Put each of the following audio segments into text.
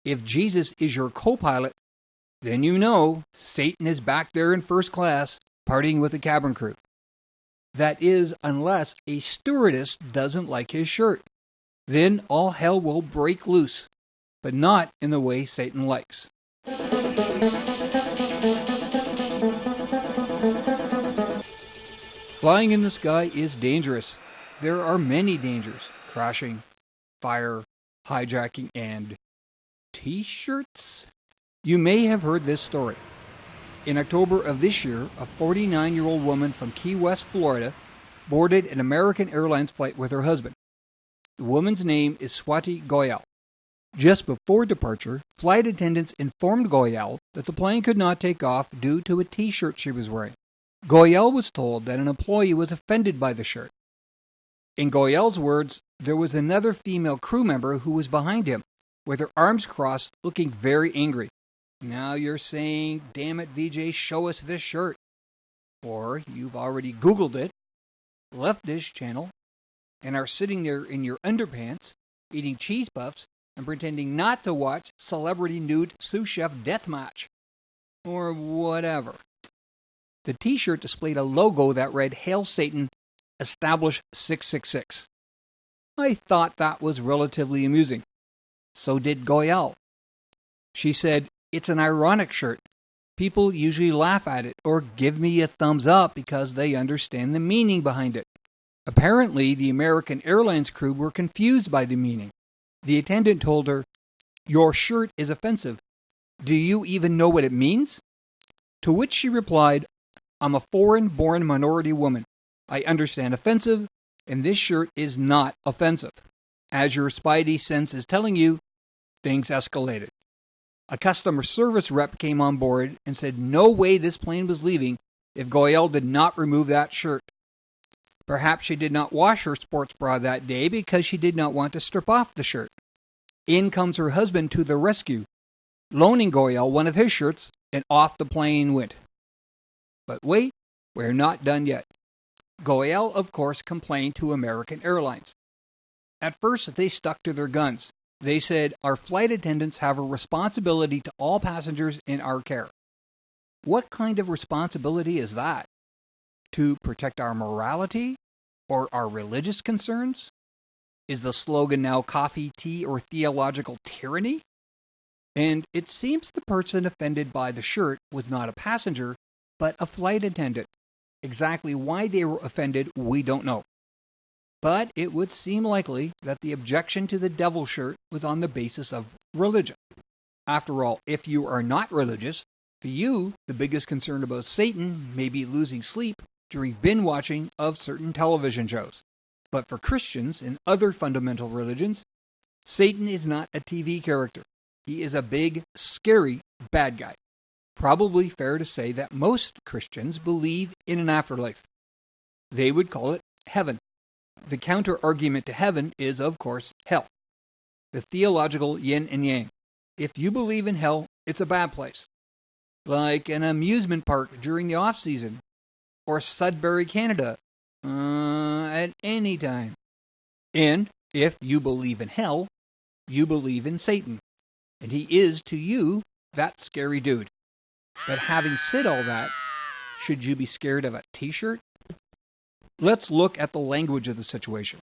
If Jesus is your co-pilot, then you know Satan is back there in first class, partying with the cabin crew. That is, unless a stewardess doesn't like his shirt. Then all hell will break loose, but not in the way Satan likes. Flying in the sky is dangerous. There are many dangers: crashing, fire, hijacking, and T-shirts? You may have heard this story. In October of this year, a 49-year-old woman from Key West, Florida, boarded an American Airlines flight with her husband. The woman's name is Swati Goyal. Just before departure, flight attendants informed Goyal that the plane could not take off due to a T-shirt she was wearing. Goyal was told that an employee was offended by the shirt. In Goyal's words, there was another female crew member who was behind him, with her arms crossed, looking very angry. Now you're saying, "Damn it, VJ, show us this shirt." Or you've already Googled it, left this channel, and are sitting there in your underpants, eating cheese puffs, and pretending not to watch Celebrity Nude Sous Chef Deathmatch. Or whatever. The T-shirt displayed a logo that read, "Hail Satan, Establish 666. I thought that was relatively amusing. So did Goyal. She said, "It's an ironic shirt. People usually laugh at it or give me a thumbs up because they understand the meaning behind it." Apparently, the American Airlines crew were confused by the meaning. The attendant told her, "Your shirt is offensive. Do you even know what it means?" To which she replied, "I'm a foreign-born minority woman. I understand offensive, and this shirt is not offensive." As your spidey sense is telling you, things escalated. A customer service rep came on board and said no way this plane was leaving if Goyal did not remove that shirt. Perhaps she did not wash her sports bra that day because she did not want to strip off the shirt. In comes her husband to the rescue, loaning Goyal one of his shirts, and off the plane went. But wait, we're not done yet. Goyal, of course, complained to American Airlines. At first, they stuck to their guns. They said, "Our flight attendants have a responsibility to all passengers in our care." What kind of responsibility is that? To protect our morality or our religious concerns? Is the slogan now coffee, tea, or theological tyranny? And it seems the person offended by the shirt was not a passenger, but a flight attendant. Exactly why they were offended, we don't know. But it would seem likely that the objection to the devil shirt was on the basis of religion. After all, if you are not religious, for you, the biggest concern about Satan may be losing sleep during binge watching of certain television shows. But for Christians and other fundamental religions, Satan is not a TV character. He is a big, scary, bad guy. Probably fair to say that most Christians believe in an afterlife. They would call it heaven. The counter-argument to heaven is, of course, hell. The theological yin and yang. If you believe in hell, it's a bad place. Like an amusement park during the off-season. Or Sudbury, Canada. At any time. And if you believe in hell, you believe in Satan. And he is, to you, that scary dude. But having said all that, should you be scared of a T-shirt? Let's look at the language of the situation.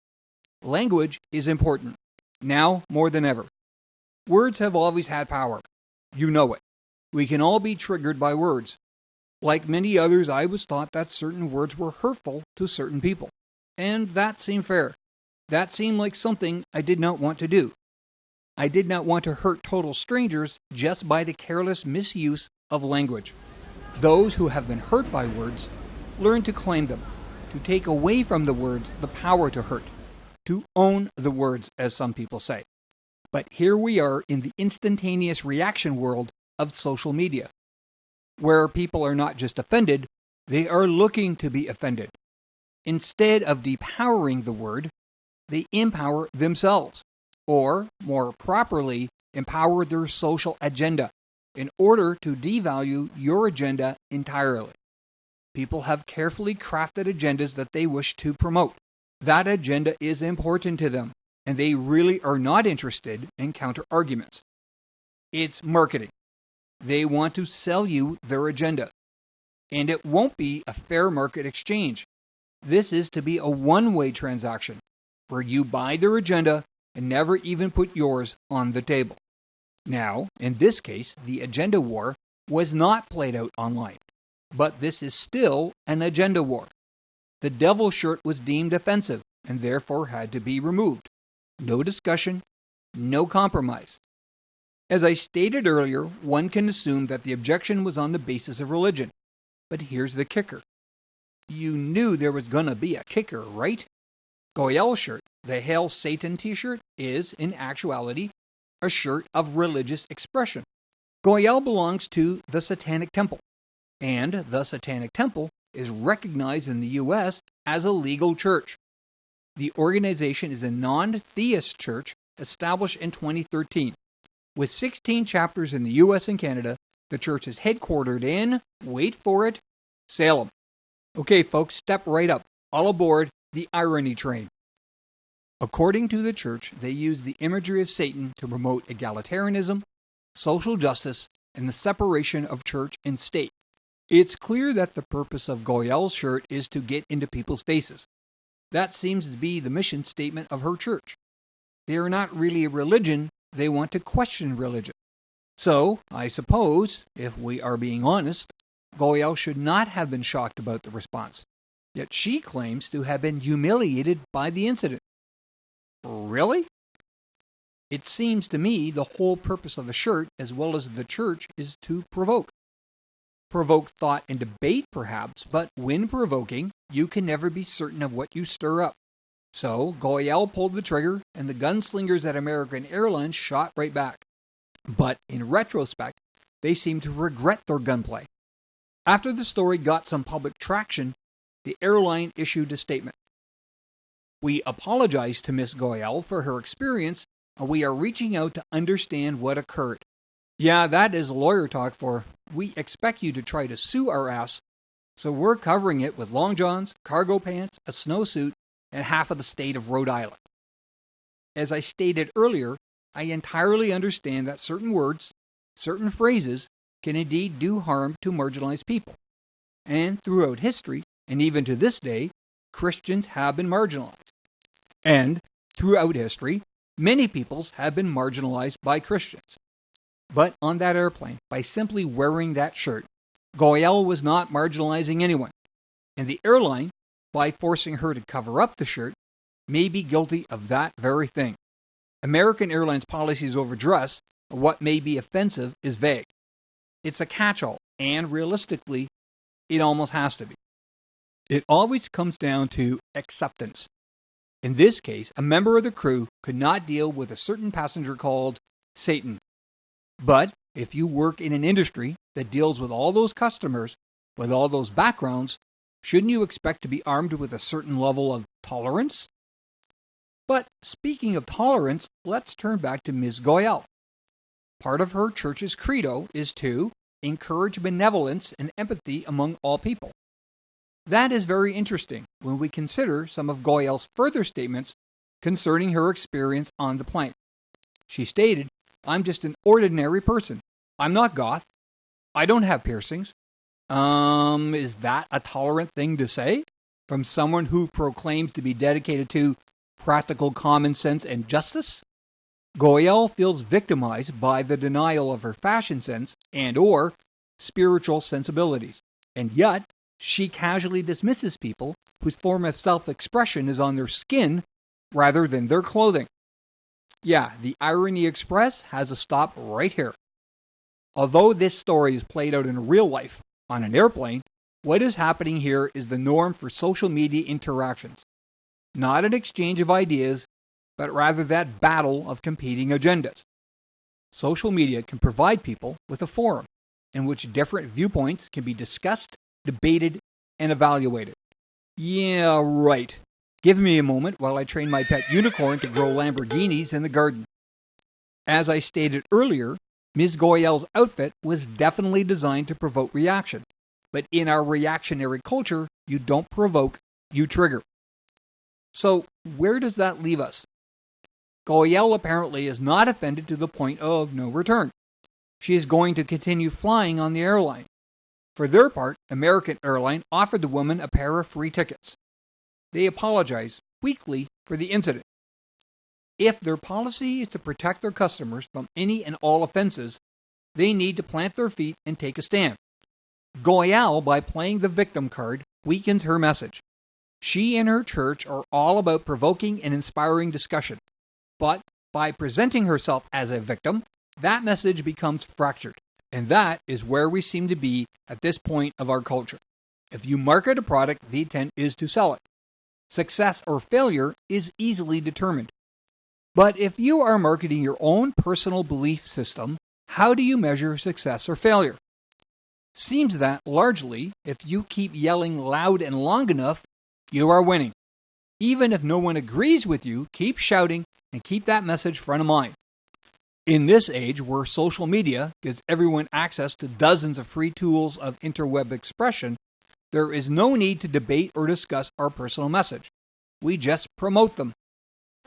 Language is important, now more than ever. Words have always had power. You know it. We can all be triggered by words. Like many others, I was taught that certain words were hurtful to certain people. And that seemed fair. That seemed like something I did not want to do. I did not want to hurt total strangers just by the careless misuse of language. Those who have been hurt by words learn to claim them, to take away from the words the power to hurt, to own the words, as some people say. But here we are in the instantaneous reaction world of social media, where people are not just offended, they are looking to be offended. Instead of depowering the word, they empower themselves, or, more properly, empower their social agenda in order to devalue your agenda entirely. People have carefully crafted agendas that they wish to promote. That agenda is important to them, and they really are not interested in counter-arguments. It's marketing. They want to sell you their agenda. And it won't be a fair market exchange. This is to be a one-way transaction, where you buy their agenda and never even put yours on the table. Now, in this case, the agenda war was not played out online, but this is still an agenda war. The devil shirt was deemed offensive and therefore had to be removed. No discussion, no compromise. As I stated earlier, one can assume that the objection was on the basis of religion. But here's the kicker. You knew there was going to be a kicker, right? Goyal's shirt, the Hail Satan t-shirt, is, in actuality, a shirt of religious expression. Goyal belongs to the Satanic Temple, and the Satanic Temple is recognized in the U.S. as a legal church. The organization is a non-theist church established in 2013. With 16 chapters in the U.S. and Canada, the church is headquartered in, wait for it, Salem. Okay, folks, step right up. All aboard the irony train. According to the church, they use the imagery of Satan to promote egalitarianism, social justice, and the separation of church and state. It's clear that the purpose of Goyal's shirt is to get into people's faces. That seems to be the mission statement of her church. They are not really a religion, they want to question religion. So, I suppose, if we are being honest, Goyal should not have been shocked about the response. Yet she claims to have been humiliated by the incident. Really? It seems to me the whole purpose of the shirt, as well as the church, is to provoke. Provoke thought and debate, perhaps, but when provoking, you can never be certain of what you stir up. So, Goyal pulled the trigger, and the gunslingers at American Airline shot right back. But, in retrospect, they seem to regret their gunplay. After the story got some public traction, the airline issued a statement. We apologize to Miss Goyal for her experience, and we are reaching out to understand what occurred. Yeah, that is lawyer talk for, we expect you to try to sue our ass, so we're covering it with long johns, cargo pants, a snowsuit, and half of the state of Rhode Island. As I stated earlier, I entirely understand that certain words, certain phrases, can indeed do harm to marginalized people. And throughout history, and even to this day, Christians have been marginalized. And throughout history, many peoples have been marginalized by Christians. But on that airplane, by simply wearing that shirt, Goyal was not marginalizing anyone. And the airline, by forcing her to cover up the shirt, may be guilty of that very thing. American Airlines' policies over dress, or what may be offensive, is vague. It's a catch-all, and realistically, it almost has to be. It always comes down to acceptance. In this case, a member of the crew could not deal with a certain passenger called Satan. But if you work in an industry that deals with all those customers, with all those backgrounds, shouldn't you expect to be armed with a certain level of tolerance? But speaking of tolerance, let's turn back to Ms. Goyal. Part of her church's credo is to encourage benevolence and empathy among all people. That is very interesting when we consider some of Goyal's further statements concerning her experience on the plane. She stated, I'm just an ordinary person. I'm not goth. I don't have piercings. Is that a tolerant thing to say? From someone who proclaims to be dedicated to practical common sense and justice? Goyal feels victimized by the denial of her fashion sense and or spiritual sensibilities. And yet, she casually dismisses people whose form of self-expression is on their skin rather than their clothing. Yeah, the Irony Express has a stop right here. Although this story is played out in real life on an airplane, what is happening here is the norm for social media interactions. Not an exchange of ideas, but rather that battle of competing agendas. Social media can provide people with a forum in which different viewpoints can be discussed, debated, and evaluated. Yeah, right. Give me a moment while I train my pet unicorn to grow Lamborghinis in the garden. As I stated earlier, Ms. Goyal's outfit was definitely designed to provoke reaction. But in our reactionary culture, you don't provoke, you trigger. So, where does that leave us? Goyal apparently is not offended to the point of no return. she is going to continue flying on the airline. For their part, American Airline offered the woman a pair of free tickets. They apologized weekly for the incident. If their policy is to protect their customers from any and all offenses, they need to plant their feet and take a stand. Goyal, by playing the victim card, weakens her message. She and her church are all about provoking and inspiring discussion. But by presenting herself as a victim, that message becomes fractured. And that is where we seem to be at this point of our culture. If you market a product, the intent is to sell it. Success or failure is easily determined. But if you are marketing your own personal belief system, how do you measure success or failure? Seems that, largely, if you keep yelling loud and long enough, you are winning. Even if no one agrees with you, keep shouting and keep that message front of mind. In this age where social media gives everyone access to dozens of free tools of interweb expression, there is no need to debate or discuss our personal message. We just promote them.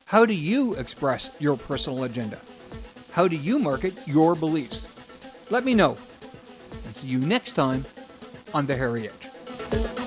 How do you express your personal agenda? How do you market your beliefs? Let me know. And see you next time on The Hairy Edge.